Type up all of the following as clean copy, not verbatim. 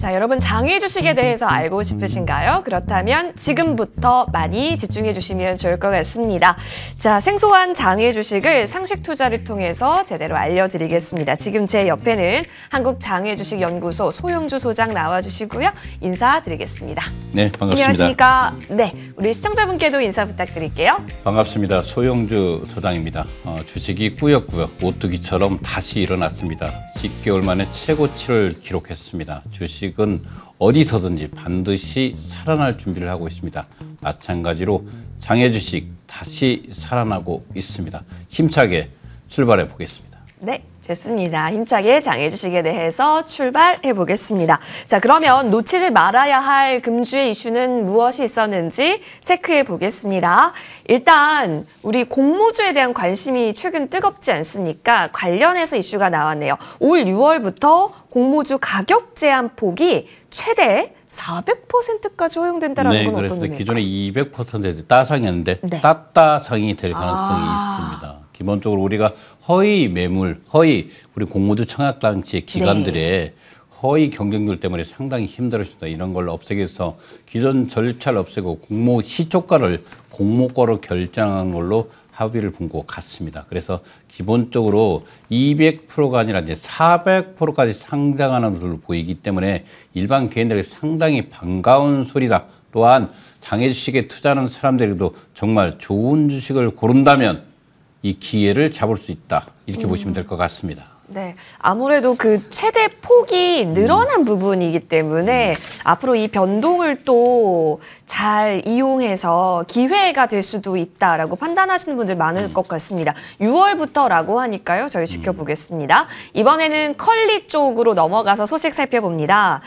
자, 여러분 장외 주식에 대해서 알고 싶으신가요? 그렇다면 지금부터 많이 집중해 주시면 좋을 것 같습니다. 자, 생소한 장외 주식을 상식 투자를 통해서 제대로 알려드리겠습니다. 지금 제 옆에는 한국장외주식연구소 소용주 소장 나와주시고요. 인사드리겠습니다. 네, 반갑습니다. 안녕하십니까? 네, 우리 시청자분께도 인사 부탁드릴게요. 반갑습니다. 소용주 소장입니다. 주식이 꾸역꾸역 오뚜기처럼 다시 일어났습니다. 10개월 만에 최고치를 기록했습니다. 주식은 어디서든지 반드시 살아날 준비를 하고 있습니다. 마찬가지로 장외주식 다시 살아나고 있습니다. 힘차게 출발해 보겠습니다. 네, 좋습니다. 힘차게 장외 주식에 대해서 출발해 보겠습니다. 자, 그러면 놓치지 말아야 할 금주의 이슈는 무엇이 있었는지 체크해 보겠습니다. 일단 우리 공모주에 대한 관심이 최근 뜨겁지 않습니까? 관련해서 이슈가 나왔네요. 올 6월부터 공모주 가격 제한 폭이 최대 400%까지 허용된다는 건 어떤 의미입니까? 기존에 200% 따상이었는데 네. 따따상이 될 가능성이 있습니다. 기본적으로 우리가 허위 매물, 우리 공모주 청약 당시의 기관들의 허위 경쟁률 때문에 상당히 힘들었습니다. 이런 걸 없애기 위해서 기존 절차를 없애고 공모 시초가를 공모가로 결정한 걸로 합의를 본 것 같습니다. 그래서 기본적으로 200%가 아니라 이제 400%까지 상장하는 것으로 보이기 때문에 일반 개인들에게 상당히 반가운 소리다. 또한 장외 주식에 투자하는 사람들에게도 정말 좋은 주식을 고른다면 이 기회를 잡을 수 있다. 이렇게 보시면 될 것 같습니다. 네, 아무래도 그 최대 폭이 늘어난 부분이기 때문에 앞으로 이 변동을 또 잘 이용해서 기회가 될 수도 있다라고 판단하시는 분들 많을 것 같습니다. 6월부터라고 하니까요. 저희 지켜보겠습니다. 이번에는 컬리 쪽으로 넘어가서 소식 살펴봅니다.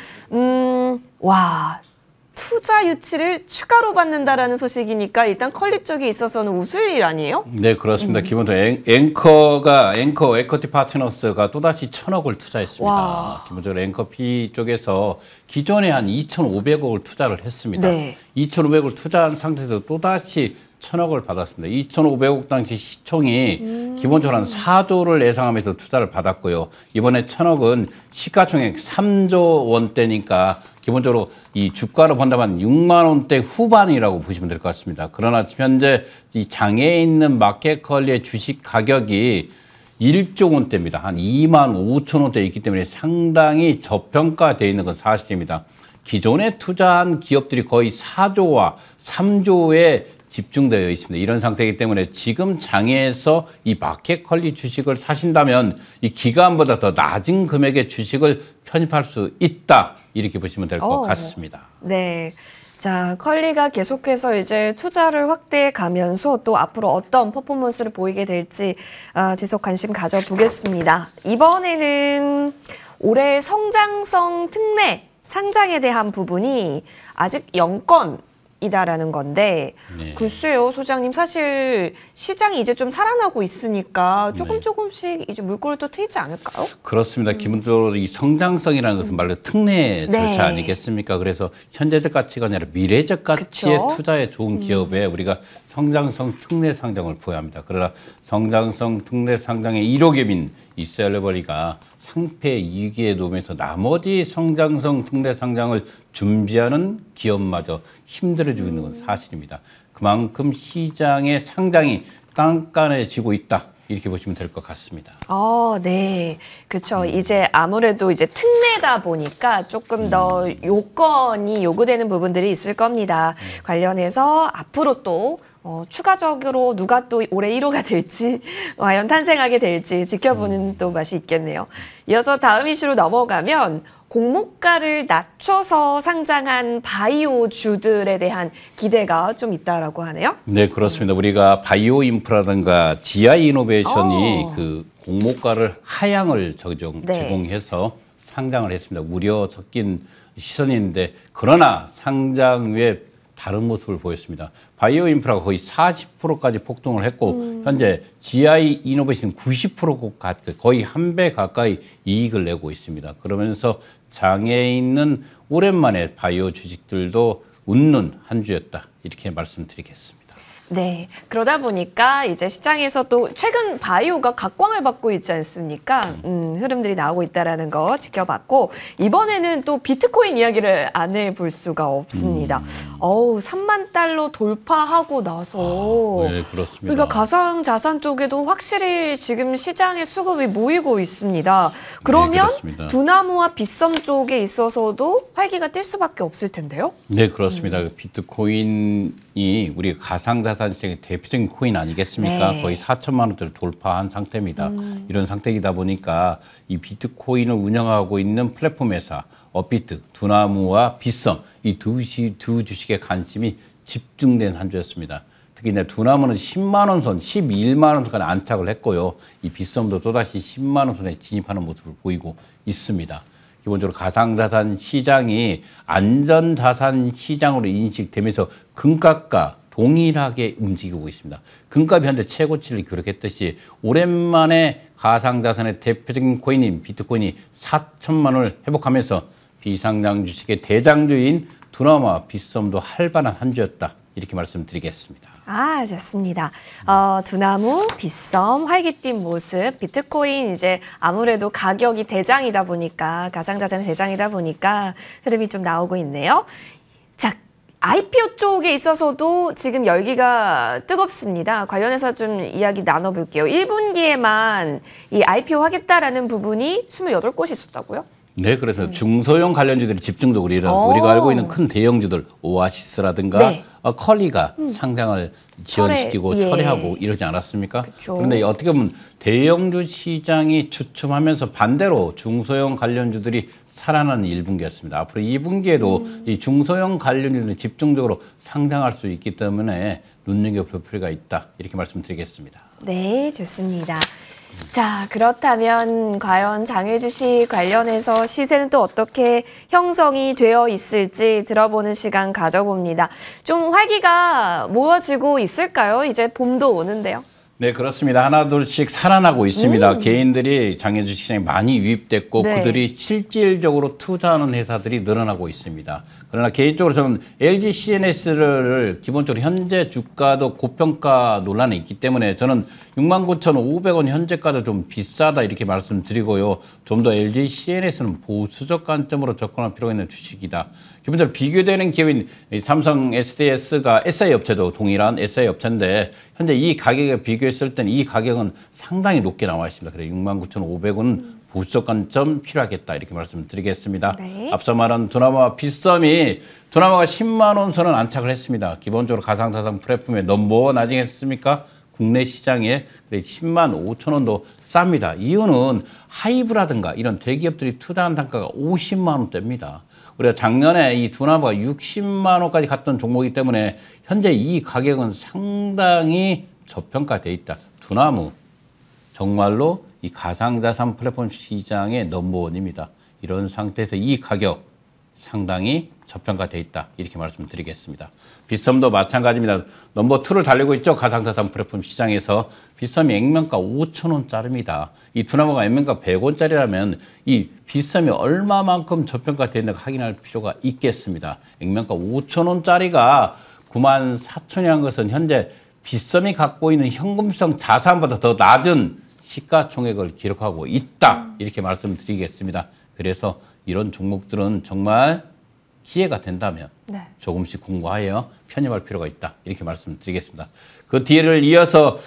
와. 투자 유치를 추가로 받는다라는 소식이니까 일단 컬리 쪽에 있어서는 웃을 일 아니에요? 네, 그렇습니다. 기본적으로 앵커 에쿼티 파트너스가 또다시 1,000억을 투자했습니다. 와. 기본적으로 앵커피 쪽에서 기존에 한 2,500억을 투자를 했습니다. 네. 2,500억을 투자한 상태에서 또다시 1,000억을 받았습니다. 2,500억 당시 시총이 기본적으로 한 4조를 예상하면서 투자를 받았고요. 이번에 1,000억은 시가총액 3조 원대니까 기본적으로 이 주가로 본다면 6만 원대 후반이라고 보시면 될 것 같습니다. 그러나 현재 이 장외에 있는 마켓컬리의 주식 가격이 1조 원대입니다. 한 2만 5천 원대 있기 때문에 상당히 저평가되어 있는 건 사실입니다. 기존에 투자한 기업들이 거의 4조와 3조에 집중되어 있습니다. 이런 상태이기 때문에 지금 장외에서 이 마켓컬리 주식을 사신다면 이 기간보다 더 낮은 금액의 주식을 편입할 수 있다. 이렇게 보시면 될 것 같습니다. 네. 자, 컬리가 계속해서 이제 투자를 확대해 가면서 또 앞으로 어떤 퍼포먼스를 보이게 될지 지속 관심 가져보겠습니다. 이번에는 올해 성장성 특례 상장에 대한 부분이 아직 영건이다라는 건데 글쎄요, 소장님 사실 시장이 이제 좀 살아나고 있으니까 조금씩 이제 물꼬를 또 트이지 않을까요? 그렇습니다. 기본적으로 이 성장성이라는 것은 말로 특례 절차 아니겠습니까? 그래서 현재적 가치가 아니라 미래적 가치의 투자에 좋은 기업에 우리가 성장성 특례 상장을 부여합니다. 그러나 성장성 특례 상장의 1호기업인 이셀러버리가 상폐 위기에 놓으면서 나머지 성장성 특례 상장을 준비하는 기업마저 힘들어지고 있는 건 사실입니다. 그만큼 시장의 상장이 깐깐해지고 있다. 이렇게 보시면 될 것 같습니다. 네. 그렇죠. 이제 아무래도 이제 특례다 보니까 조금 더 요건이 요구되는 부분들이 있을 겁니다. 관련해서 앞으로 또 추가적으로 누가 또 올해 1호가 될지 과연 탄생하게 될지 지켜보는 또 맛이 있겠네요. 이어서 다음 이슈로 넘어가면 공모가를 낮춰서 상장한 바이오주들에 대한 기대가 좀 있다라고 하네요. 네, 그렇습니다. 우리가 바이오 인프라든가 GI 이노베이션이 그 공모가를 하향을 제공해서 상장을 했습니다. 우려 섞인 시선인데 그러나 상장 후에 다른 모습을 보였습니다. 바이오 인프라가 거의 40%까지 폭등을 했고 현재 GI 이노베이션 90% 거의 한 배 가까이 이익을 내고 있습니다. 그러면서 장애에 있는 오랜만에 바이오 주식들도 웃는 한 주였다. 이렇게 말씀드리겠습니다. 네. 그러다 보니까 이제 시장에서 또 최근 바이오가 각광을 받고 있지 않습니까? 흐름들이 나오고 있다라는 거 지켜봤고, 이번에는 또 비트코인 이야기를 안 해볼 수가 없습니다. 3만 달러 돌파하고 나서. 네, 그렇습니다. 그러니까 가상 자산 쪽에도 확실히 지금 시장에 수급이 모이고 있습니다. 그러면 네, 두나무와 빗썸 쪽에 있어서도 활기가 뛸 수밖에 없을 텐데요? 네, 그렇습니다. 비트코인이 우리 가상자산 시장의 대표적인 코인 아니겠습니까? 네. 거의 4천만 원대를 돌파한 상태입니다. 이런 상태이다 보니까 이 비트코인을 운영하고 있는 플랫폼 회사 업비트, 두나무와 빗썸 이 두 주식의 관심이 집중된 한 주였습니다. 특히 이제 두나무는 10만 원 선, 11만 원 선까지 안착을 했고요. 이 빗썸도 또다시 10만 원 선에 진입하는 모습을 보이고 있습니다. 기본적으로 가상자산 시장이 안전자산 시장으로 인식되면서 금값과 동일하게 움직이고 있습니다. 금값이 현재 최고치를 기록했듯이 오랜만에 가상자산의 대표적인 코인인 비트코인이 4천만 원을 회복하면서 비상장 주식의 대장주인 두나무와 빗썸도 활발한 한 주였다. 이렇게 말씀드리겠습니다. 아, 좋습니다. 두나무, 빗썸, 활기띤 모습, 비트코인 이제 아무래도 가격이 대장이다 보니까, 가상자산 대장이다 보니까 흐름이 좀 나오고 있네요. 자, IPO 쪽에 있어서도 지금 열기가 뜨겁습니다. 관련해서 좀 이야기 나눠볼게요. 1분기에만 이 IPO 하겠다라는 부분이 28곳이 있었다고요? 네, 그래서 중소형 관련주들이 집중적으로 우리가 알고 있는 큰 대형주들 오아시스라든가 네. 컬리가 상장을 지연시키고 철회하고 이러지 않았습니까? 그런데 어떻게 보면 대형주 시장이 주춤하면서 반대로 중소형 관련주들이 살아나는 1분기였습니다. 앞으로 2분기에도 이 중소형 관련주들이 집중적으로 상장할 수 있기 때문에 눈여겨볼 필요가 있다. 이렇게 말씀드리겠습니다. 네, 좋습니다. 자, 그렇다면 과연 장외주식 관련해서 시세는 또 어떻게 형성이 되어 있을지 들어보는 시간 가져봅니다. 좀 활기가 모아지고 있을까요? 이제 봄도 오는데요. 네, 그렇습니다. 하나둘씩 살아나고 있습니다. 개인들이 장외주식 시장에 많이 유입됐고 네. 그들이 실질적으로 투자하는 회사들이 늘어나고 있습니다. 그러나 개인적으로 저는 LG CNS를 기본적으로 현재 주가도 고평가 논란이 있기 때문에 저는 69,500원 현재가도 좀 비싸다 이렇게 말씀드리고요. 좀 더 LG CNS는 보수적 관점으로 접근할 필요가 있는 주식이다. 기본적으로 비교되는 기업인 삼성 SDS가 SI 업체도 동일한 SI 업체인데 현재 이 가격에 비교했을 때는 이 가격은 상당히 높게 나와 있습니다. 그래서 69,500원은 보수적 관점 필요하겠다 이렇게 말씀드리겠습니다. 네. 앞서 말한 두나무와 빗썸이 두나무가 10만 원 선을 안착을 했습니다. 기본적으로 가상자산 플랫폼의 넘버원 아니겠습니까? 국내 시장에 10만 5천 원도 쌉니다. 이유는 하이브라든가 이런 대기업들이 투자한 단가가 50만 원대입니다. 우리가 작년에 이 두나무가 60만 원까지 갔던 종목이기 때문에 현재 이 가격은 상당히 저평가되어 있다. 두나무 정말로 이 가상자산 플랫폼 시장의 넘버원입니다. 이런 상태에서 이 가격 상당히 저평가되어 있다. 이렇게 말씀드리겠습니다. 빗썸도 마찬가지입니다. 넘버2를 달리고 있죠. 가상자산 플랫폼 시장에서 빗썸이 액면가 5,000원짜리입니다. 이 두나무가 액면가 100원짜리라면 이 빗썸이 얼마만큼 저평가되어 있는가 확인할 필요가 있겠습니다. 액면가 5,000원짜리가 94,000원이라는 것은 현재 빗썸이 갖고 있는 현금성 자산보다 더 낮은 시가총액을 기록하고 있다. 이렇게 말씀드리겠습니다. 그래서 이런 종목들은 정말 기회가 된다면 조금씩 공부하여 편입할 필요가 있다. 이렇게 말씀드리겠습니다. 그 뒤를 이어서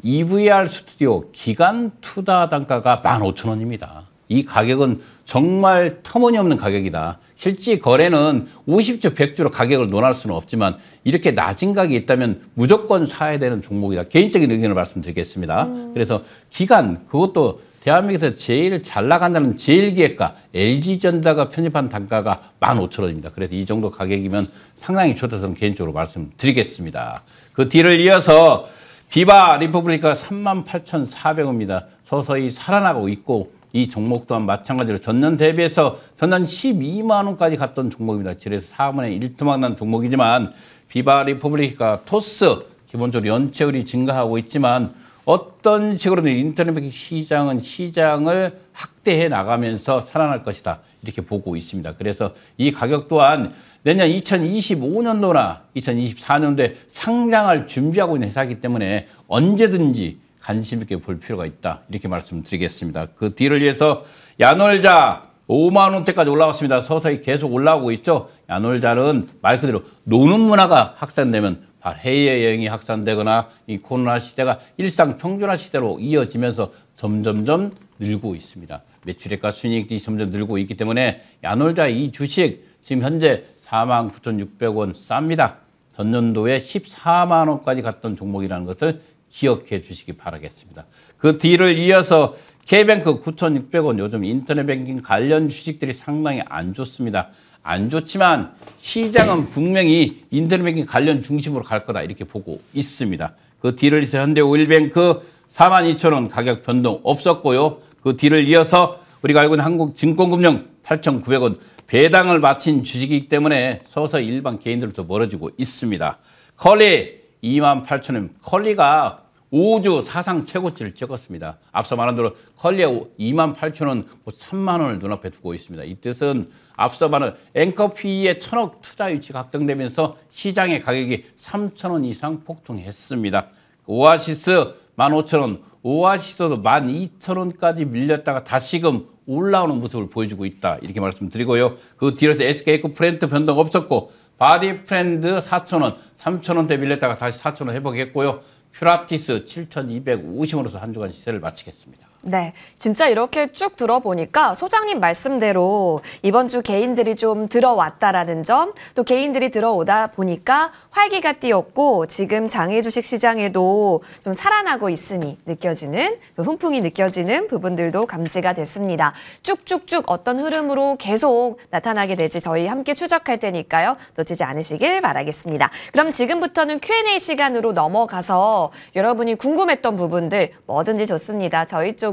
EVR 스튜디오 기간 투자 단가가 15,000원입니다. 이 가격은 정말 터무니없는 가격이다. 실제 거래는 50주, 100주로 가격을 논할 수는 없지만 이렇게 낮은 가격이 있다면 무조건 사야 되는 종목이다. 개인적인 의견을 말씀드리겠습니다. 그래서 기간, 그것도 대한민국에서 제일 잘 나간다는 제일기획가 LG전자가 편입한 단가가 15,000원입니다. 그래서 이 정도 가격이면 상당히 좋다서 저는 개인적으로 말씀드리겠습니다. 그 뒤를 이어서 비바 리퍼블리카가 38,400원입니다. 서서히 살아나고 있고 이 종목 또한 마찬가지로 전년 대비해서 전년 12만 원까지 갔던 종목입니다. 그래서 4분의 1토막 난 종목이지만 비바 리퍼블리카 토스 기본적으로 연체율이 증가하고 있지만 어떤 식으로든 인터넷 시장은 시장을 확대해 나가면서 살아날 것이다. 이렇게 보고 있습니다. 그래서 이 가격 또한 내년 2025년도나 2024년도에 상장을 준비하고 있는 회사이기 때문에 언제든지 관심 있게 볼 필요가 있다. 이렇게 말씀드리겠습니다. 그 뒤를 위해서 야놀자 5만 원대까지 올라왔습니다. 서서히 계속 올라오고 있죠. 야놀자는 말 그대로 노는 문화가 확산되면 해외여행이 확산되거나 이 코로나 시대가 일상 평준화 시대로 이어지면서 점점점 늘고 있습니다. 매출액과 순이익이 점점 늘고 있기 때문에 야놀자 이 주식 지금 현재 49,600원 쌉니다. 전년도에 14만 원까지 갔던 종목이라는 것을 기억해 주시기 바라겠습니다. 그 뒤를 이어서 K뱅크 9,600원 요즘 인터넷 뱅킹 관련 주식들이 상당히 안 좋습니다. 안 좋지만 시장은 분명히 인터넷 뱅킹 관련 중심으로 갈 거다 이렇게 보고 있습니다. 그 뒤를 이어서 현대오일뱅크 42,000원 가격 변동 없었고요. 그 뒤를 이어서 우리가 알고 있는 한국증권금융 8,900원 배당을 마친 주식이기 때문에 서서히 일반 개인들부터 멀어지고 있습니다. 컬리 28,000원 컬리가 5주 사상 최고치를 찍었습니다. 앞서 말한 대로 컬리의 28,000원, 3만 원을 눈앞에 두고 있습니다. 이 뜻은 앞서 말한 앵커피의 1,000억 투자 유치 확정되면서 시장의 가격이 3,000원 이상 폭등했습니다. 오아시스 15,000원, 오아시스도 12,000원까지 밀렸다가 다시금 올라오는 모습을 보여주고 있다. 이렇게 말씀드리고요. 그 뒤에서 SK에코 프렌트 변동 없었고 바디 프렌드 4,000원, 3,000원대 밀렸다가 다시 4,000원 회복했고요. 퓨라티스 7,250원으로서 한 주간 시세를 마치겠습니다. 네, 진짜 이렇게 쭉 들어보니까 소장님 말씀대로 이번 주 개인들이 좀 들어왔다라는 점, 또 개인들이 들어오다 보니까 활기가 띄었고 지금 장외 주식 시장에도 좀 살아나고 있으니 느껴지는, 또 훈풍이 느껴지는 부분들도 감지가 됐습니다. 쭉쭉쭉 어떤 흐름으로 계속 나타나게 될지 저희 함께 추적할 테니까요. 놓치지 않으시길 바라겠습니다. 그럼 지금부터는 Q&A 시간으로 넘어가서 여러분이 궁금했던 부분들 뭐든지 좋습니다. 저희 쪽으로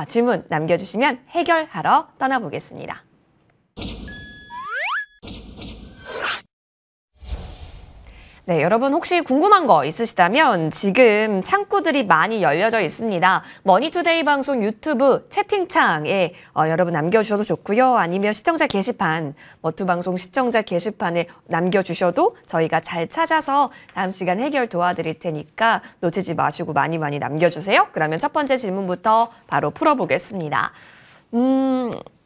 질문 남겨주시면 해결하러 떠나보겠습니다. 네, 여러분 혹시 궁금한 거 있으시다면 지금 창구들이 많이 열려져 있습니다. 머니투데이 방송 유튜브 채팅창에 여러분 남겨주셔도 좋고요. 아니면 시청자 게시판, 머투방송 시청자 게시판에 남겨주셔도 저희가 잘 찾아서 다음 시간 해결 도와드릴 테니까 놓치지 마시고 많이 남겨주세요. 그러면 첫 번째 질문부터 바로 풀어보겠습니다.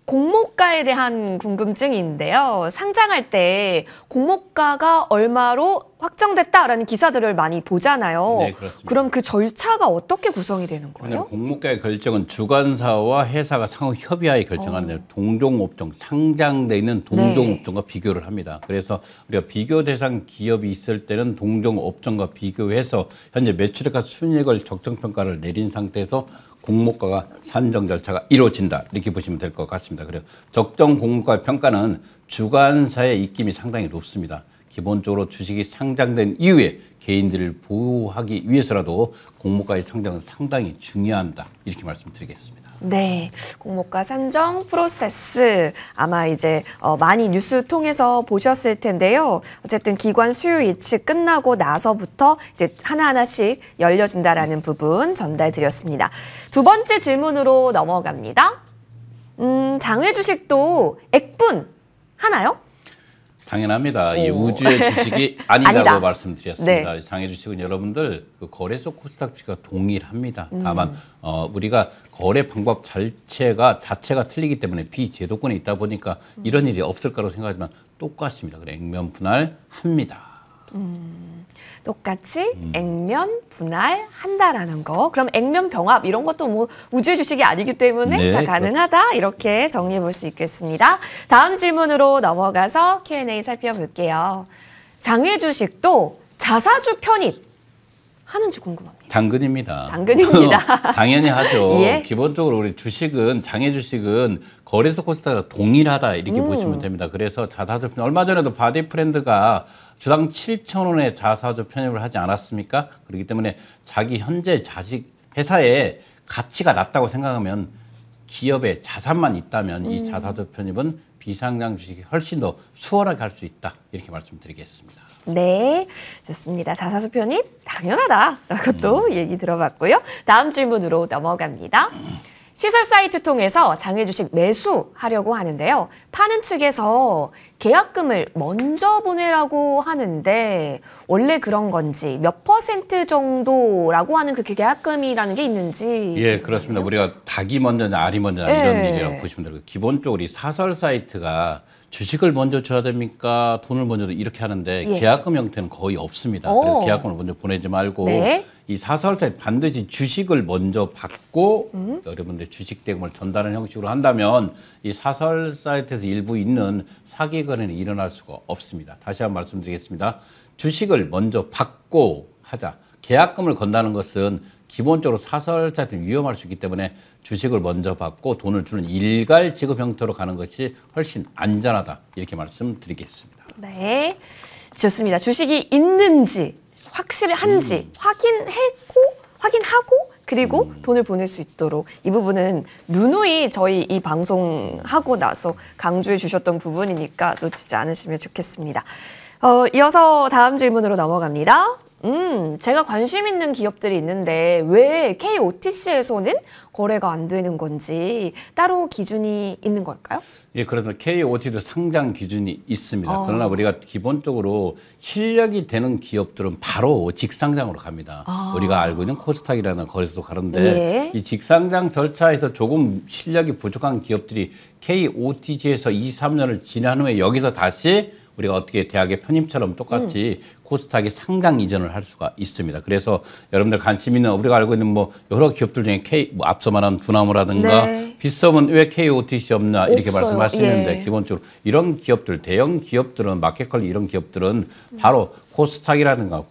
공모가에 대한 궁금증인데요. 상장할 때 공모가가 얼마로 확정됐다라는 기사들을 많이 보잖아요. 네, 그렇습니다. 그럼 그 절차가 어떻게 구성이 되는 거예요? 공모가의 결정은 주관사와 회사가 상호 협의하에 결정하는 동종업종, 상장돼 있는 동종업종과 비교를 합니다. 그래서 우리가 비교 대상 기업이 있을 때는 동종업종과 비교해서 현재 매출액과 순이익을 적정평가를 내린 상태에서 공모가가 산정 절차가 이루어진다. 이렇게 보시면 될 것 같습니다. 그래요. 적정 공모가 평가는 주관사의 입김이 상당히 높습니다. 기본적으로 주식이 상장된 이후에 개인들을 보호하기 위해서라도 공모가의 상장은 상당히 중요하다. 이렇게 말씀드리겠습니다. 네, 공모가 산정 프로세스 아마 이제 많이 뉴스 통해서 보셨을 텐데요. 어쨌든 기관 수요 예측 끝나고 나서부터 이제 하나하나씩 열려진다라는 부분 전달드렸습니다. 두 번째 질문으로 넘어갑니다. 장외 주식도 액분 하나요? 당연합니다. 이 우주의 주식이 아니라고 아니다. 말씀드렸습니다. 네. 장외 주식은 여러분들 그 거래소 코스닥 주식과 동일합니다. 다만 우리가 거래 방법 자체가 틀리기 때문에 비제도권에 있다 보니까 이런 일이 없을 거라고 생각하지만 똑같습니다. 그래 액면 분할합니다. 똑같이 액면 분할한다라는 거. 그럼 액면 병합 이런 것도 뭐 우주의 주식이 아니기 때문에 네, 다 가능하다 이렇게 정리해 볼 수 있겠습니다. 다음 질문으로 넘어가서 Q&A 살펴볼게요. 장외 주식도 자사주 편입 하는지 궁금합니다. 당근입니다. 당근입니다. 당연히 하죠. 예. 기본적으로 우리 주식은 장외 주식은 거래소 코스닥과 동일하다 이렇게 보시면 됩니다. 그래서 자사주 얼마 전에도 바디 프렌드가 주당 7,000원의 자사주 편입을 하지 않았습니까? 그렇기 때문에 자기 현재 자식 회사의 가치가 낮다고 생각하면 기업의 자산만 있다면 이 자사주 편입은 비상장 주식이 훨씬 더 수월하게 할 수 있다. 이렇게 말씀드리겠습니다. 네, 좋습니다. 자사주 편입 당연하다. 그것도 얘기 들어봤고요. 다음 질문으로 넘어갑니다. 시설 사이트 통해서 장외 주식 매수하려고 하는데요. 파는 측에서 계약금을 먼저 보내라고 하는데 원래 그런 건지 몇 % 정도라고 하는 그 계약금이라는 게 있는지. 예, 그렇습니다. 우리가 닭이 먼저냐 알이 먼저냐 이런 예. 일이라고 보시면 되고 기본적으로 이 사설 사이트가 주식을 먼저 줘야 됩니까? 돈을 먼저 이렇게 하는데 예. 계약금 형태는 거의 없습니다. 오. 그래서 계약금을 먼저 보내지 말고 네. 이 사설 사이트 반드시 주식을 먼저 받고 여러분들 주식 대금을 전달하는 형식으로 한다면 이 사설 사이트에서 일부 있는 사기 거래는 일어날 수가 없습니다. 다시 한번 말씀드리겠습니다. 주식을 먼저 받고 하자. 계약금을 건다는 것은 기본적으로 사설 사이트는 위험할 수 있기 때문에 주식을 먼저 받고 돈을 주는 일괄 지급 형태로 가는 것이 훨씬 안전하다. 이렇게 말씀드리겠습니다. 네, 좋습니다. 주식이 있는지 확실한지 확인하고 그리고 돈을 보낼 수 있도록 이 부분은 누누이 저희 이 방송하고 나서 강조해 주셨던 부분이니까 놓치지 않으시면 좋겠습니다. 이어서 다음 질문으로 넘어갑니다. 제가 관심 있는 기업들이 있는데 왜 KOTC에서는 거래가 안 되는 건지 따로 기준이 있는 걸까요? 예, 그래서 KOT도 상장 기준이 있습니다. 그러나 우리가 기본적으로 실력이 되는 기업들은 바로 직상장으로 갑니다. 우리가 알고 있는 코스닥이라는 거래소도 가는데 예. 이 직상장 절차에서 조금 실력이 부족한 기업들이 KOTC에서 2, 3년을 지난 후에 여기서 다시 우리가 어떻게 대학의 편입처럼 똑같이 코스닥에 상장 이전을 할 수가 있습니다. 그래서 여러분들 관심 있는 우리가 알고 있는 뭐 여러 기업들 중에 뭐 앞서 말한 두나무라든가 네. 빗썸은 왜 KOTC 없나 이렇게 없어요. 말씀하시는데 예. 기본적으로 이런 기업들 대형 기업들은 마켓컬리 이런 기업들은 바로 코스닥이라든가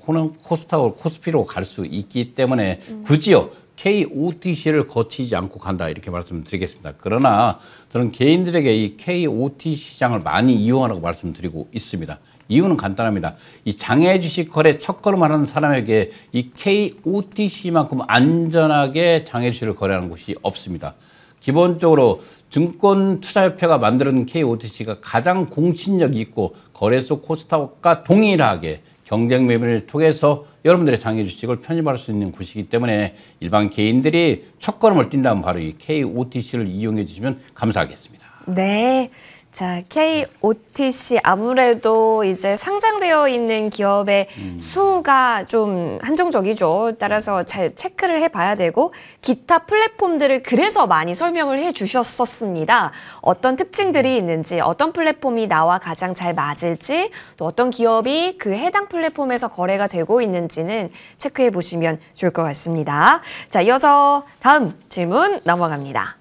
코스닥으로 코스피로 갈 수 있기 때문에 굳이요 KOTC를 거치지 않고 간다 이렇게 말씀드리겠습니다. 그러나 저는 개인들에게 이 KOT 시장을 많이 이용하라고 말씀드리고 있습니다. 이유는 간단합니다. 이 장외 주식 거래 첫걸음하는 사람에게 이 KOTC만큼 안전하게 장외 주식을 거래하는 곳이 없습니다. 기본적으로 증권투자협회가 만드는 KOTC가 가장 공신력이 있고 거래소 코스닥과 동일하게 경쟁 매매를 통해서 여러분들의 장외 주식을 편입할 수 있는 곳이기 때문에 일반 개인들이 첫걸음을 뛴다면 바로 이 KOTC를 이용해 주시면 감사하겠습니다. 네. 자, KOTC 아무래도 이제 상장되어 있는 기업의 수가 좀 한정적이죠. 따라서 잘 체크를 해봐야 되고 기타 플랫폼들을 그래서 많이 설명을 해주셨었습니다. 어떤 특징들이 있는지, 어떤 플랫폼이 나와 가장 잘 맞을지, 또 어떤 기업이 그 해당 플랫폼에서 거래가 되고 있는지는 체크해 보시면 좋을 것 같습니다. 자, 이어서 다음 질문 넘어갑니다.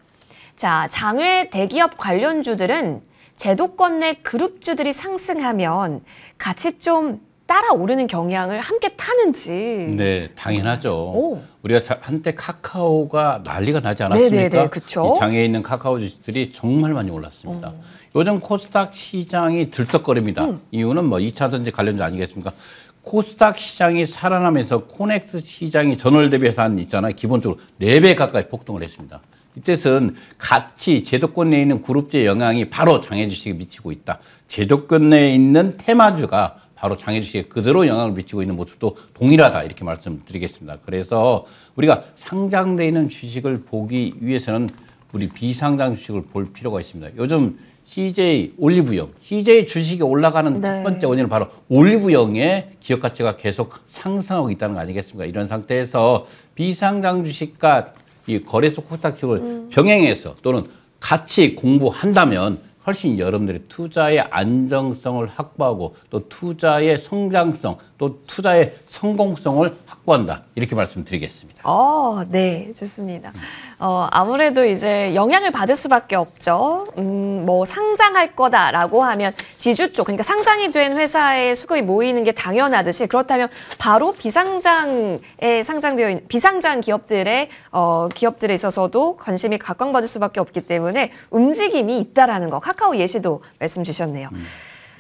자, 장외 대기업 관련주들은 제도권 내 그룹주들이 상승하면 같이 좀 따라오르는 경향을 함께 타는지. 네, 당연하죠. 오. 우리가 한때 카카오가 난리가 나지 않았습니까? 네네네, 그쵸. 이 장애에 있는 카카오 주식들이 정말 많이 올랐습니다. 요즘 코스닥 시장이 들썩거립니다. 이유는 뭐 2차전지 관련주 아니겠습니까? 코스닥 시장이 살아나면서 코넥스 시장이 전월 대비해서 한 있잖아요. 기본적으로 4배 가까이 폭등을 했습니다. 이 뜻은 같이 제도권 내에 있는 그룹주의 영향이 바로 장외 주식에 미치고 있다. 제도권 내에 있는 테마주가 바로 장외 주식에 그대로 영향을 미치고 있는 모습도 동일하다. 이렇게 말씀드리겠습니다. 그래서 우리가 상장되어 있는 주식을 보기 위해서는 우리 비상장 주식을 볼 필요가 있습니다. 요즘 CJ 올리브영, CJ 주식이 올라가는 첫 번째 원인은 바로 올리브영의 기업 가치가 계속 상승하고 있다는 거 아니겠습니까? 이런 상태에서 비상장 주식과 이 거래소 코스닥 주식을 병행해서 또는 같이 공부한다면 훨씬 여러분들이 투자의 안정성을 확보하고 또 투자의 성장성 또 투자의 성공성을 확보한다. 이렇게 말씀드리겠습니다. 네, 좋습니다. 아무래도 이제 영향을 받을 수밖에 없죠. 뭐 상장할 거다라고 하면 지주 쪽, 그러니까 상장이 된 회사의 수급이 모이는 게 당연하듯이 그렇다면 바로 비상장에 상장되어 있는 비상장 기업들에 있어서도 관심이 각광받을 수밖에 없기 때문에 움직임이 있다라는 거. 카카오 예시도 말씀 주셨네요.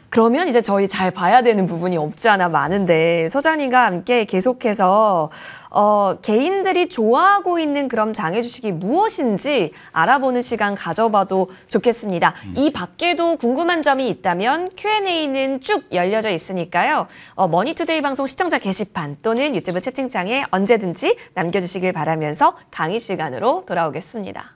그러면 이제 저희 잘 봐야 되는 부분이 없지 않아 많은데 소장님과 함께 계속해서 개인들이 좋아하고 있는 그런 장외 주식이 무엇인지 알아보는 시간 가져봐도 좋겠습니다. 이 밖에도 궁금한 점이 있다면 Q&A는 쭉 열려져 있으니까요. 머니투데이 방송 시청자 게시판 또는 유튜브 채팅창에 언제든지 남겨주시길 바라면서 강의 시간으로 돌아오겠습니다.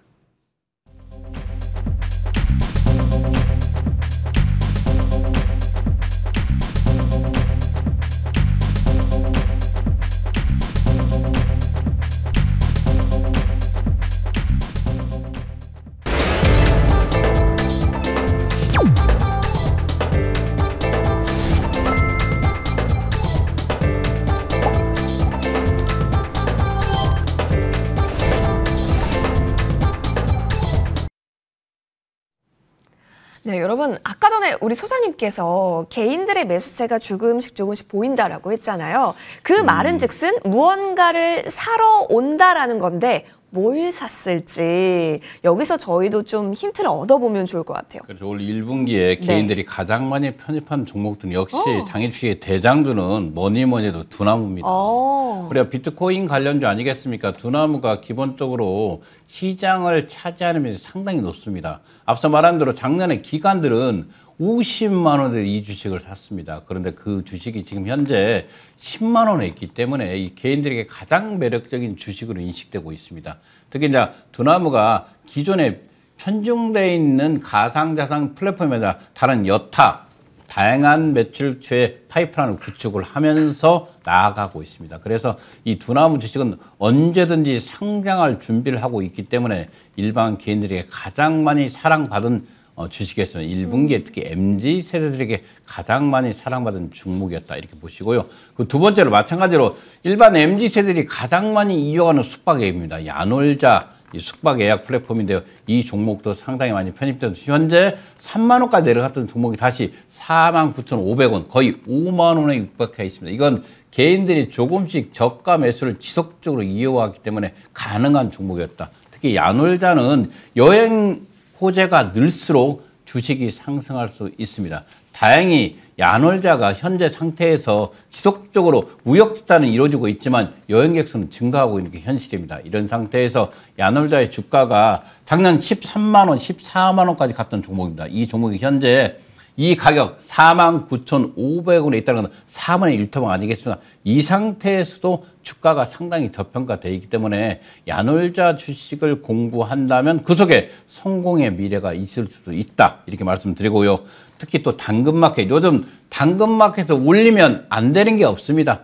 네, 여러분 아까 전에 우리 소장님께서 개인들의 매수세가 조금씩 보인다라고 했잖아요. 그 말은즉슨 무언가를 사러 온다라는 건데 뭘 샀을지 여기서 저희도 좀 힌트를 얻어보면 좋을 것 같아요. 그래서 올 1분기에 개인들이 가장 많이 편입한 종목들은 역시 장일 주식의 대장주는 뭐니 해도 두나무입니다. 우리가 비트코인 관련주 아니겠습니까? 두나무가 기본적으로 시장을 차지하는 상당히 높습니다. 앞서 말한 대로 작년에 기관들은 50만 원에 이 주식을 샀습니다. 그런데 그 주식이 지금 현재 10만 원에 있기 때문에 이 개인들에게 가장 매력적인 주식으로 인식되고 있습니다. 특히 이제 두나무가 기존에 편중되어 있는 가상자산 플랫폼에다 다른 여타 다양한 매출처의 파이프라인을 구축을 하면서 나아가고 있습니다. 그래서 이 두나무 주식은 언제든지 상장할 준비를 하고 있기 때문에 일반 개인들에게 가장 많이 사랑받은 주식에서는 1분기에 특히 MZ 세대들에게 가장 많이 사랑받은 종목이었다 이렇게 보시고요. 그 두 번째로 마찬가지로 일반 MZ 세대들이 가장 많이 이용하는 숙박앱입니다. 야놀자 이 숙박 예약 플랫폼인데요. 이 종목도 상당히 많이 편입돼서 현재 3만 원까지 내려갔던 종목이 다시 49,500원 거의 5만 원에 육박해 있습니다. 이건 개인들이 조금씩 저가 매수를 지속적으로 이어왔기 때문에 가능한 종목이었다. 특히 야놀자는 여행 호재가 늘수록 주식이 상승할 수 있습니다. 다행히 야놀자가 현재 상태에서 지속적으로 우역지단은 이루어지고 있지만 여행객 수는 증가하고 있는 게 현실입니다. 이런 상태에서 야놀자의 주가가 작년 13만 원, 14만 원까지 갔던 종목입니다. 이 종목이 현재 이 가격 49,500원에 있다는 건 4분의 1토막 아니겠습니까? 이 상태에서도 주가가 상당히 저평가되어 있기 때문에 야놀자 주식을 공부한다면 그 속에 성공의 미래가 있을 수도 있다. 이렇게 말씀드리고요. 특히 또 당근마켓. 요즘 당근마켓을 올리면 안 되는 게 없습니다.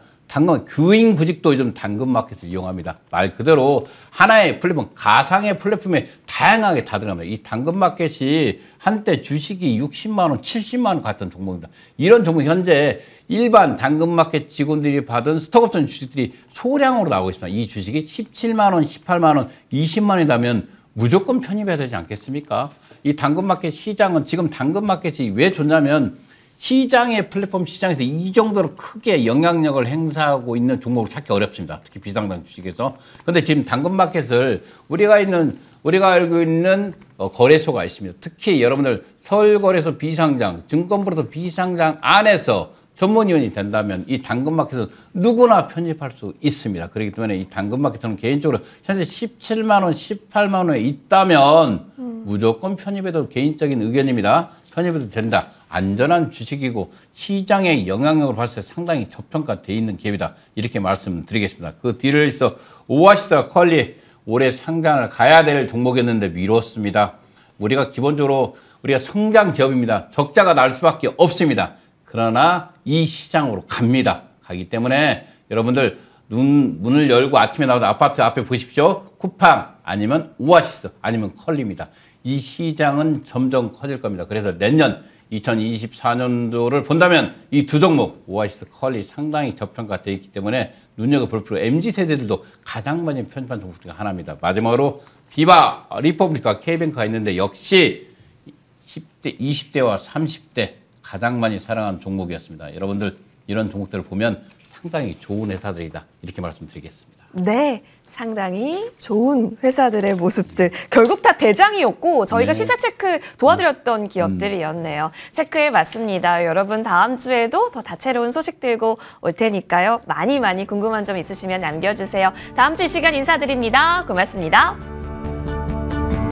교인 구직도 요즘 당근마켓을 이용합니다. 말 그대로 하나의 플랫폼, 가상의 플랫폼에 다양하게 다 들어갑니다. 이 당근마켓이 한때 주식이 60만 원, 70만 원 갔던 종목입니다. 이런 종목 현재 일반 당근마켓 직원들이 받은 스톡옵션 주식들이 소량으로 나오고 있습니다. 이 주식이 17만 원, 18만 원, 20만 원이라면 무조건 편입해야 되지 않겠습니까? 이 당근마켓 시장은 지금 당근마켓이 왜 좋냐면 시장의 플랫폼 시장에서 이 정도로 크게 영향력을 행사하고 있는 종목을 찾기 어렵습니다. 특히 비상장 주식에서. 근데 지금 당근마켓을 우리가 알고 있는 거래소가 있습니다. 특히 여러분들 서울거래소 비상장, 증권부로서 비상장 안에서 전문위원이 된다면 이 당근마켓은 누구나 편입할 수 있습니다. 그렇기 때문에 이 당근마켓은 개인적으로 현재 17만 원, 18만 원에 있다면 무조건 편입해도 개인적인 의견입니다. 편입해도 된다. 안전한 주식이고 시장의 영향력을 봤을 때 상당히 저평가되어 있는 기업이다. 이렇게 말씀드리겠습니다. 그 뒤를 있어 오아시스와 퀄리 올해 상장을 가야 될 종목이었는데 미뤘습니다. 우리가 기본적으로 우리가 성장 기업입니다. 적자가 날 수밖에 없습니다. 그러나 이 시장으로 갑니다. 가기 때문에 여러분들 문을 열고 아침에 나와서 아파트 앞에 보십시오. 쿠팡 아니면 오아시스 아니면 퀄리입니다. 이 시장은 점점 커질 겁니다. 그래서 내년 2024년도를 본다면 이 두 종목 오아시스 퀄리 상당히 저평가되어 있기 때문에 눈여겨볼 필요. MZ세대들도 가장 많이 편입한 종목 중에 하나입니다. 마지막으로 비바, 리퍼블리카, K뱅크가 있는데 역시 10대, 20대와 30대 가장 많이 사랑하는 종목이었습니다. 여러분들 이런 종목들을 보면 상당히 좋은 회사들이다. 이렇게 말씀드리겠습니다. 네. 상당히 좋은 회사들의 모습들. 결국 다 대장이었고 저희가 시세 체크 도와드렸던 기업들이었네요. 체크해봤습니다. 여러분 다음 주에도 더 다채로운 소식 들고 올 테니까요. 많이 궁금한 점 있으시면 남겨주세요. 다음 주 이 시간 인사드립니다. 고맙습니다.